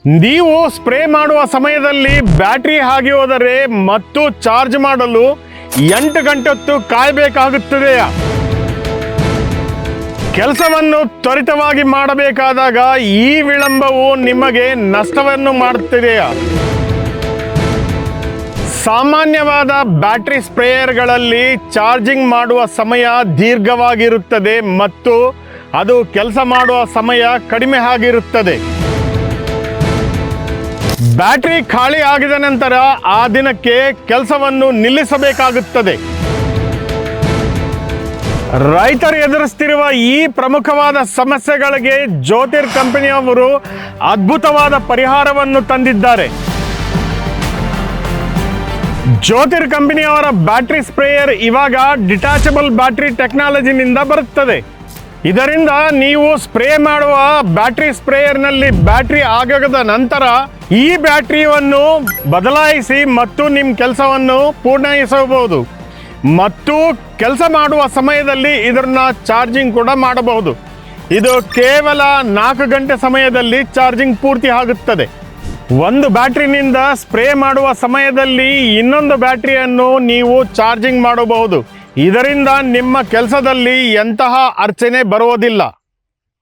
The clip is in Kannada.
ನೀವು ಸ್ಪ್ರೇ ಮಾಡುವ ಸಮಯದಲ್ಲಿ ಬ್ಯಾಟರಿ ಆಗಿ ಹೋದರೆ ಮತ್ತು ಚಾರ್ಜ್ ಮಾಡಲು 8 ಗಂಟೆ ಹೊತ್ತು ಕಾಯಬೇಕಾಗುತ್ತದೆಯಾ? ಕೆಲಸವನ್ನು ತ್ವರಿತವಾಗಿ ಮಾಡಬೇಕಾದಾಗ ಈ ವಿಳಂಬವು ನಿಮಗೆ ನಷ್ಟವನ್ನು ಮಾಡುತ್ತದೆಯಾ? ಸಾಮಾನ್ಯವಾದ ಬ್ಯಾಟರಿ ಸ್ಪ್ರೇಯರ್ಗಳಲ್ಲಿ ಚಾರ್ಜಿಂಗ್ ಮಾಡುವ ಸಮಯ ದೀರ್ಘವಾಗಿರುತ್ತದೆ ಮತ್ತು ಅದು ಕೆಲಸ ಮಾಡುವ ಸಮಯ ಕಡಿಮೆ ಆಗಿರುತ್ತದೆ. ಬ್ಯಾಟರಿ ಖಾಲಿ ಆಗಿದ ನಂತರ ಆ ದಿನಕ್ಕೆ ಕೆಲಸವನ್ನು ನಿಲ್ಲಿಸಬೇಕಾಗುತ್ತದೆ. ರೈತರು ಎದುರಿಸುತ್ತಿರುವ ಈ ಪ್ರಮುಖವಾದ ಸಮಸ್ಯೆಗಳಿಗೆ ಜ್ಯೋತಿರ್ ಕಂಪನಿಯವರು ಅದ್ಭುತವಾದ ಪರಿಹಾರವನ್ನು ತಂದಿದ್ದಾರೆ. ಜ್ಯೋತಿರ್ ಕಂಪನಿಯವರ ಬ್ಯಾಟರಿ ಸ್ಪ್ರೇಯರ್ ಇವಾಗ ಡಿಟ್ಯಾಚಬಲ್ ಬ್ಯಾಟರಿ ಟೆಕ್ನಾಲಜಿನಿಂದ ಬರುತ್ತದೆ. ಇದರಿಂದ ನೀವು ಸ್ಪ್ರೇ ಮಾಡುವ ಬ್ಯಾಟರಿ ಸ್ಪ್ರೇಯರ್ನಲ್ಲಿ ಬ್ಯಾಟರಿ ಆಗದ ನಂತರ ಈ ಬ್ಯಾಟರಿಯನ್ನು ಬದಲಾಯಿಸಿ ಮತ್ತು ನಿಮ್ಮ ಕೆಲಸವನ್ನು ಪೂರ್ಣಗೊಳಿಸಬಹುದು ಮತ್ತು ಕೆಲಸ ಮಾಡುವ ಸಮಯದಲ್ಲಿ ಇದನ್ನ ಚಾರ್ಜಿಂಗ್ ಕೂಡ ಮಾಡಬಹುದು. ಇದು ಕೇವಲ 4 ಗಂಟೆ ಸಮಯದಲ್ಲಿ ಚಾರ್ಜಿಂಗ್ ಪೂರ್ತಿ ಆಗುತ್ತದೆ. ಒಂದು ಬ್ಯಾಟರಿನಿಂದ ಸ್ಪ್ರೇ ಮಾಡುವ ಸಮಯದಲ್ಲಿ ಇನ್ನೊಂದು ಬ್ಯಾಟರಿಯನ್ನು ನೀವು ಚಾರ್ಜಿಂಗ್ ಮಾಡಬಹುದು. ಇದರಿಂದ ನಿಮ್ಮ ಕೆಲಸದಲ್ಲಿ ಎಂತಹ ಅಡಚಣೆ ಬರುವುದಿಲ್ಲ.